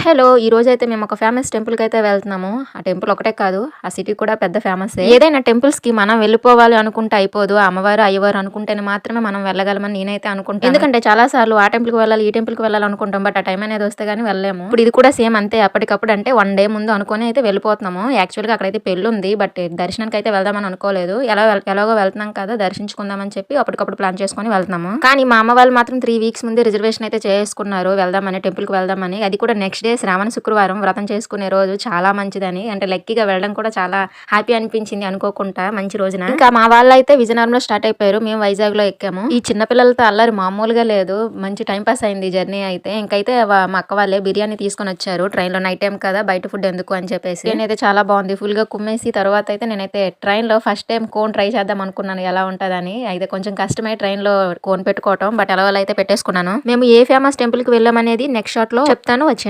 Hello! ఈరోజైతే మేము ఒక ఫేమస్ టెంపుల్‌కైతే వెళ్తున్నాము. ఆ టెంపుల్ ఒకటే కాదు, ఆ సిటీ కూడా పెద్ద ఫేమస్సే. ఏదైనా టెంపుల్స్‌కి మనం వెళ్ళిపోవాలి అనుకుంటే అయిపోదు. ఆ అమ్మవారు, అయ్యవారు అనుకుంటేనే మాత్రమే మనం వెళ్ళగలమని నేనైతే అనుకుంటాను. ఎందుకంటే చాలా సార్లు ఆ టెంపుల్‌కి వెళ్ళాలి, ఈ టెంపుల్‌కి వెళ్ళాలి అనుకుంటాం. బట్ ఆ టైం అనేది వస్తే గాని వెళ్ళలేము. ఇప్పుడు ఇది కూడా సేమ్ అంతే. అప్పటికప్పుడు అంటే 1 డే ముందు అనుకోని అయితే వెళ్ళిపోతున్నాము. యాక్చువల్‌గా అక్కడైతే పెళ్లుంది. బట్ దర్శనానికైతే వెళ్దామని అనుకోలేదు. ఎలాగో వెళ్తున్నాం కదా! దర్శించుకుందామని చెప్పి అప్పటికప్పుడు ప్లాన్ చేసుకొని వెళ్తున్నాము. కానీ మా అమ్మ వాళ్ళు మాత్రం 3 వీక్స్ ముందే రిజర్వేషన్ అయితే చేసుకున్నారు. వెళ్దామని, టెంపుల్‌కి వెళ్దామని. అది కూడా నెక్స్ట్ డే శ్రావణ శుక్రవారం వ్రతం చేసుకునే రోజు చాలా మంచిదని అంటే లక్కీగా వెళ్ళడం కూడా చాలా హ్యాపీ అనిపించింది అనుకోకుండా మంచి రోజున. ఇంకా మా వాళ్ళైతే విజయనగరంలో స్టార్ట్ అయిపోయారు. మేము వైజాగ్‌లో ఎక్కాము. ఈ చిన్న పిల్లలతో అల్లరి మామూలుగా లేదు. మంచి టైం పాస్ అయింది ఈ జర్నీ అయితే. ఇంకైతే మా అక్క వాళ్ళే బిర్యానీ తీసుకొని వచ్చారు. ట్రైన్‌లో నైట్ టైం కదా! బయట ఫుడ్ ఎందుకు అని చెప్పేసి. బిర్యానీ అయితే చాలా బాగుంది. ఫుల్‌గా కుమ్మేసి తర్వాత అయితే నేనైతే ట్రైన్‌లో ఫస్ట్ టైం కోన్ ట్రై చేద్దాం అనుకున్నాను ఎలా ఉంటదని. అయితే కొంచెం కష్టమే ట్రైన్‌లో కోన్ పెట్టుకోవటం. బట్ ఎలాగోలా అయితే పెట్టేసుకున్నాను. మేము ఏ ఫేమస్ టెంపుల్‌కి వెళ్ళామనేది నెక్స్ట్ షాట్‌లో చెప్తాను వచ్చేయండి.